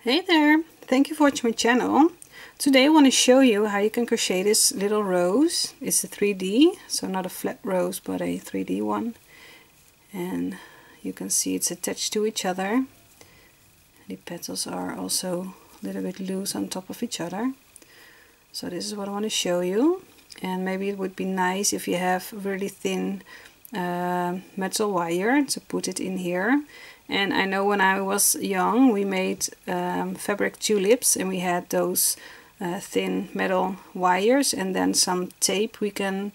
Hey there! Thank you for watching my channel. Today I want to show you how you can crochet this little rose. It's a 3D, so not a flat rose but a 3D one. And you can see it's attached to each other. The petals are also a little bit loose on top of each other. So this is what I want to show you. And maybe it would be nice if you have really thin metal wire to put it in here. And I know when I was young we made fabric tulips, and we had those thin metal wires and then some tape we can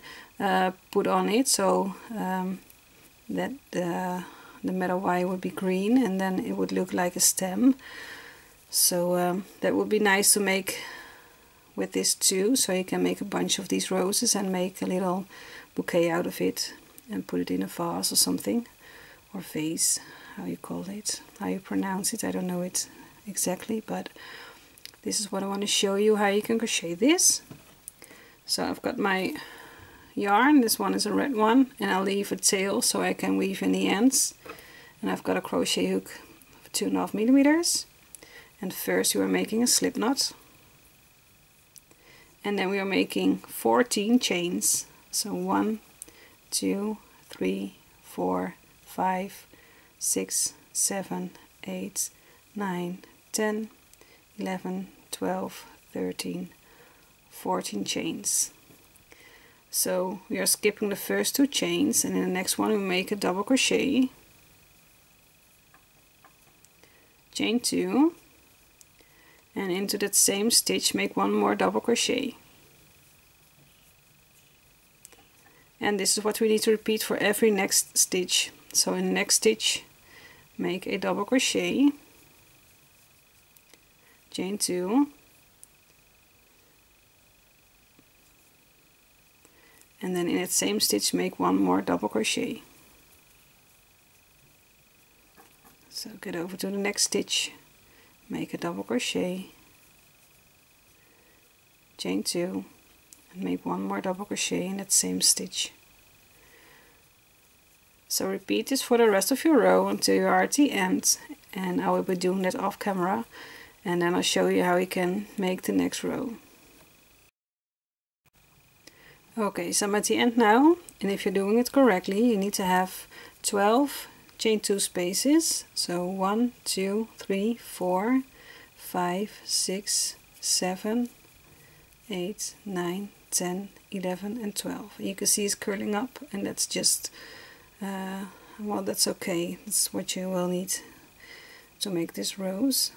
put on it, so that the metal wire would be green and then it would look like a stem. So that would be nice to make with this too, so you can make a bunch of these roses and make a little bouquet out of it and put it in a vase or something, or vase, how you call it, how you pronounce it, I don't know it exactly, but this is what I want to show you, how you can crochet this. So I've got my yarn, this one is a red one, and I'll leave a tail so I can weave in the ends. And I've got a crochet hook of 2.5 millimeters. And first we are making a slip knot, and then we are making 14 chains. So 1, 2, 3, 4, 5, 6, 7, 8, 9, 10, 11, 12, 13, 14 chains. So we are skipping the first 2 chains, and in the next one we make a double crochet, chain 2, and into that same stitch make 1 more double crochet. And this is what we need to repeat for every next stitch. So in the next stitch make a double crochet, chain 2, and then in that same stitch make 1 more double crochet. So get over to the next stitch, make a double crochet, chain 2, and make 1 more double crochet in that same stitch. So repeat this for the rest of your row until you are at the end, and I will be doing that off camera, and then I'll show you how you can make the next row. Okay, so I'm at the end now, and if you're doing it correctly you need to have 12 chain 2 spaces. So 1, 2, 3, 4, 5, 6, 7, 8, 9, 10, 11 and 12. You can see it's curling up, and that's just well, that's okay, that's what you will need to make this rose.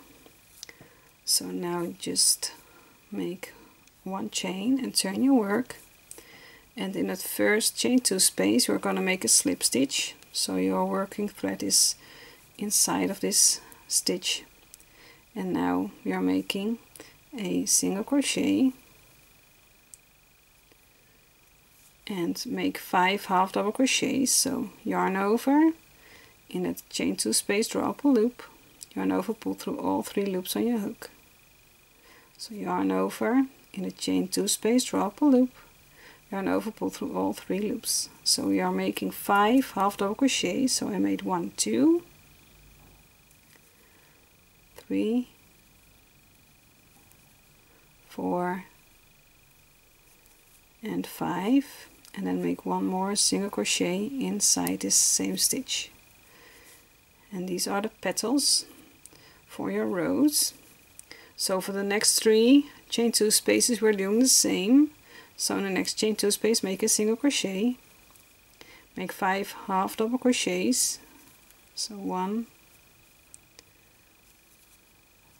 So now just make 1 chain and turn your work, and in that first chain 2 space you're going to make a slip stitch, so your working thread is inside of this stitch. And now we are making a single crochet and make 5 half double crochets. So yarn over, in that chain 2 space draw up a loop, yarn over, pull through all 3 loops on your hook. So yarn over, in the chain 2 space draw up a loop, yarn over, pull through all 3 loops. So we are making 5 half double crochets. So I made 1, 2, 3, 4 and 5, and then make 1 more single crochet inside this same stitch. And these are the petals for your rose. So for the next 3 chain 2 spaces we're doing the same. So in the next chain 2 space make a single crochet, make 5 half double crochets. So 1,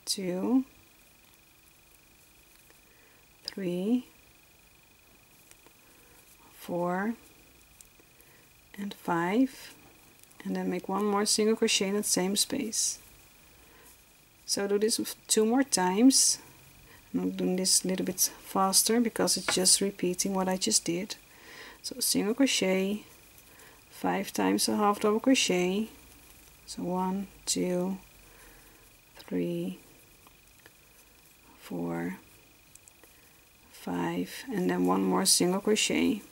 2, 3, 4 and 5, and then make 1 more single crochet in that same space. So do this 2 more times. I'm doing this a little bit faster because it's just repeating what I just did. So single crochet, 5 times a half double crochet. So 1, 2, 3, 4, 5, and then 1 more single crochet.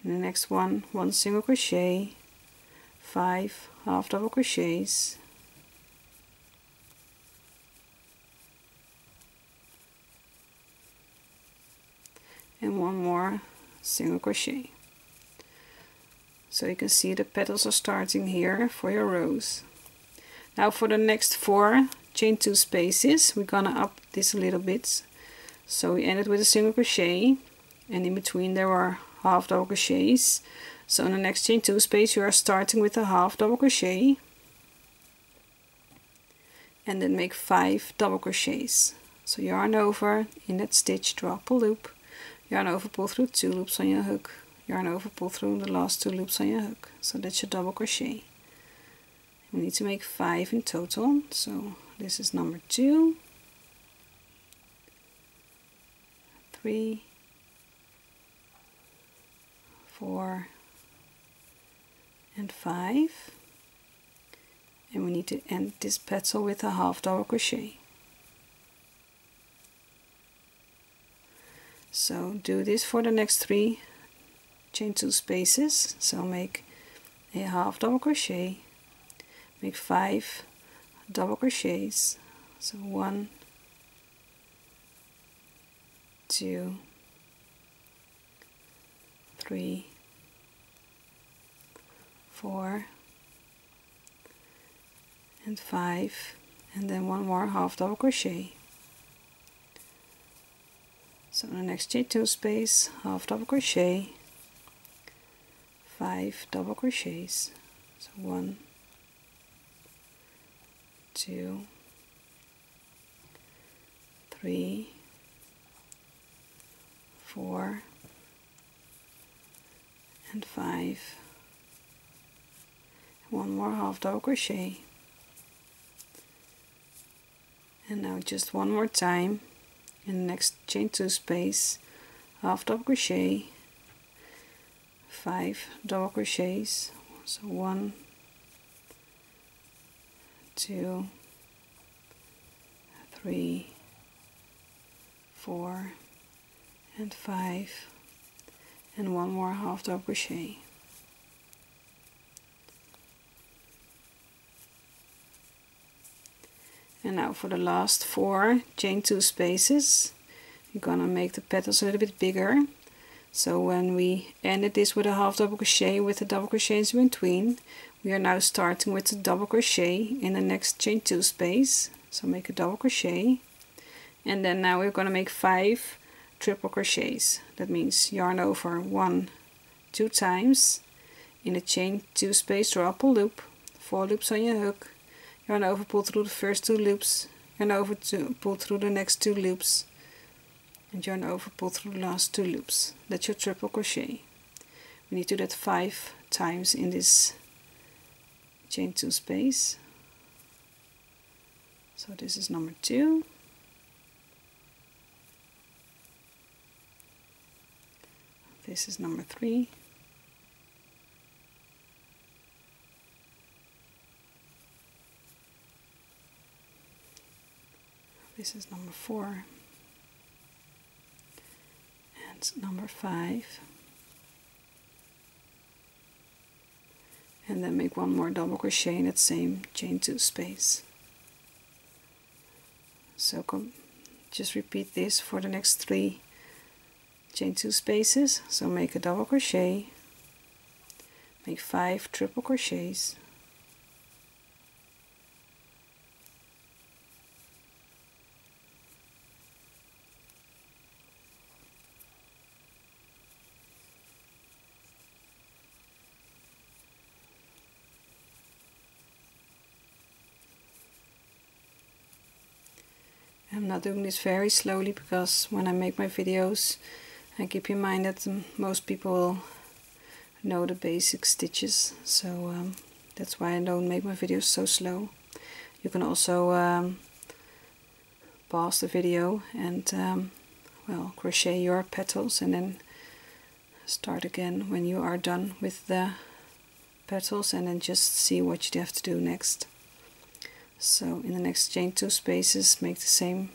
In the next one, 1 single crochet, 5 half double crochets, single crochet. So you can see the petals are starting here for your rose. Now for the next 4 chain 2 spaces we're gonna up this a little bit. So we ended with a single crochet, and in between there are half double crochets. So in the next chain 2 space you are starting with a half double crochet, and then make 5 double crochets. So yarn over, in that stitch drop a loop, yarn over, pull through 2 loops on your hook, yarn over, pull through the last 2 loops on your hook. So that's your double crochet. We need to make 5 in total. So this is number 2, 3, 4 and 5, and we need to end this petal with a half double crochet. So do this for the next 3 chain 2 spaces. So make a half double crochet, make 5 double crochets. So 1, 2, 3, 4 and 5, and then 1 more half double crochet. So in the next chain 2 space, half double crochet, 5 double crochets. So 1, 2, 3, 4 and 5, 1 more half double crochet, and now just one more time in the next chain 2 space, half double crochet, 5 double crochets. So 1, 2, 3, 4 and 5, and 1 more half double crochet. And now for the last 4 chain 2 spaces, you're gonna make the petals a little bit bigger. So when we ended this with a half double crochet with the double crochets in between, we are now starting with the double crochet in the next chain 2 space. So make a double crochet, and then now we're gonna make 5 triple crochets. That means yarn over 1, 2 times, in the chain 2 space drop a loop, 4 loops on your hook, yarn over, pull through the first 2 loops, yarn over to pull through the next 2 loops, and yarn over, pull through the last 2 loops. That's your triple crochet. We need to do that 5 times in this chain 2 space. So this is number 2, this is number 3, this is number 4, and number 5, and then make 1 more double crochet in that same chain 2 space. So just repeat this for the next 3 chain 2 spaces. So make a double crochet, make 5 triple crochets, I'm not doing this very slowly because when I make my videos, I keep in mind that most people will know the basic stitches, so that's why I don't make my videos so slow. You can also pause the video and well, crochet your petals and then start again when you are done with the petals, and then just see what you have to do next. So in the next chain 2 spaces, make the same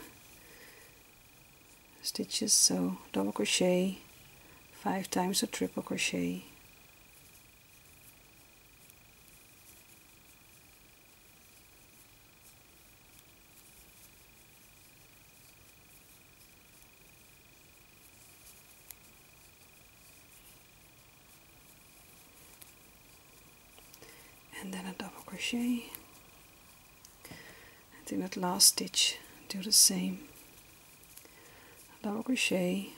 stitches. So double crochet 5 times a triple crochet, and then a double crochet, and in that last stitch do the same, double crochet,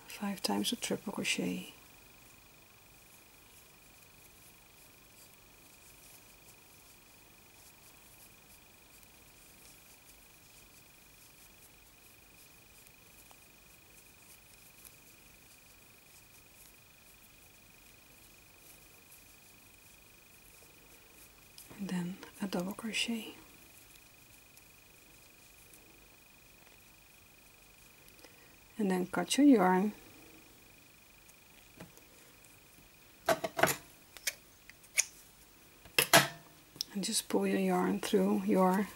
5 times a triple crochet, and then a double crochet, and then cut your yarn and just pull your yarn through your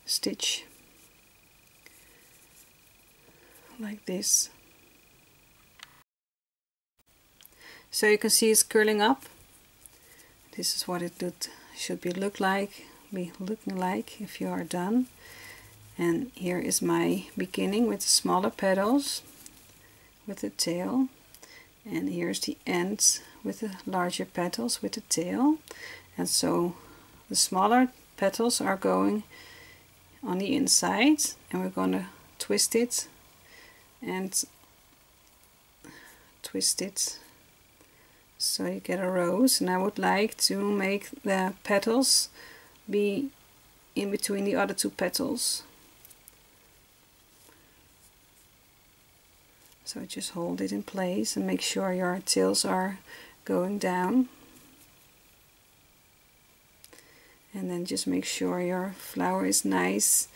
stitch like this. So you can see it's curling up. This is what it should be looking like if you are done. And here is my beginning with the smaller petals with the tail, and here's the end with the larger petals with the tail. And so the smaller petals are going on the inside, and we're going to twist it and twist it so you get a rose. And I would like to make the petals be in between the other 2 petals. So just hold it in place and make sure your tails are going down. And then just make sure your flower is nice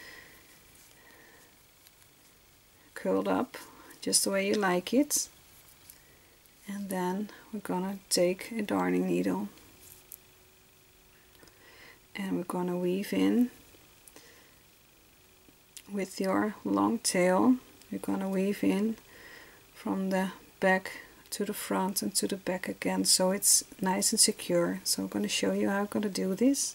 curled up, just the way you like it. And then we're gonna take a darning needle and we're gonna weave in with your long tail. We're gonna weave in from the back to the front and to the back again, so it's nice and secure. So I'm going to show you how I'm going to do this.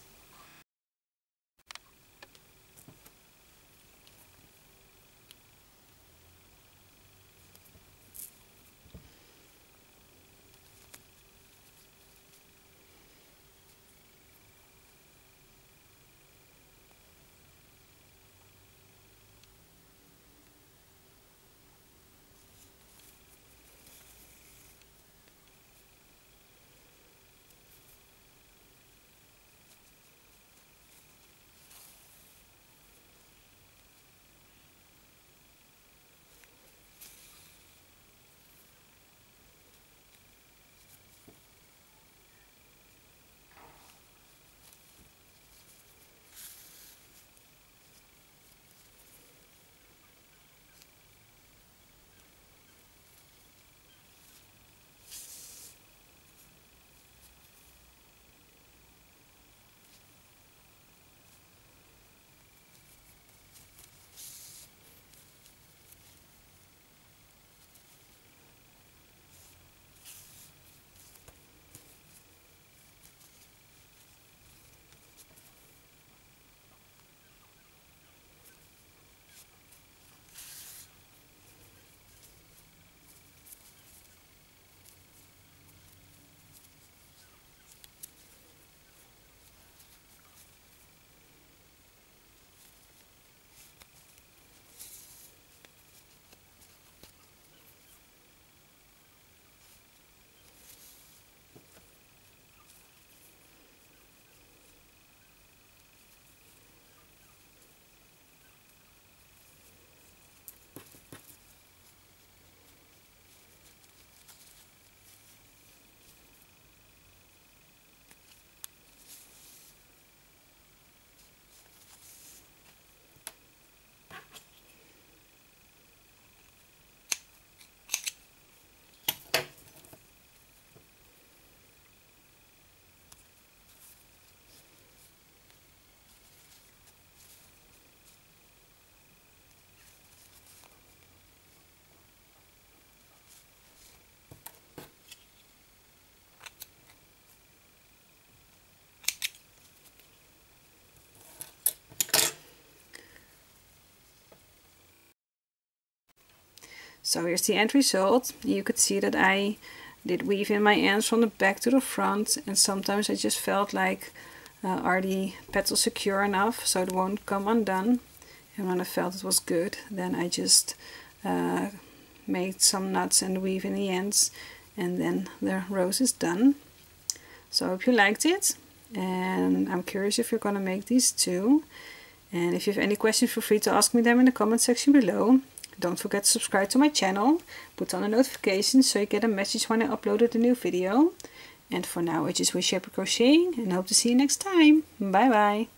So here's the end result. You could see that I did weave in my ends from the back to the front, and sometimes I just felt like are the petals secure enough so it won't come undone. And when I felt it was good, then I just made some knots and weave in the ends, and then the rose is done. So I hope you liked it, and I'm curious if you're gonna make these too. And if you have any questions, feel free to ask me them in the comment section below. Don't forget to subscribe to my channel, put on the notifications so you get a message when I uploaded a new video. And for now, I just wish you happy crocheting and hope to see you next time. Bye bye!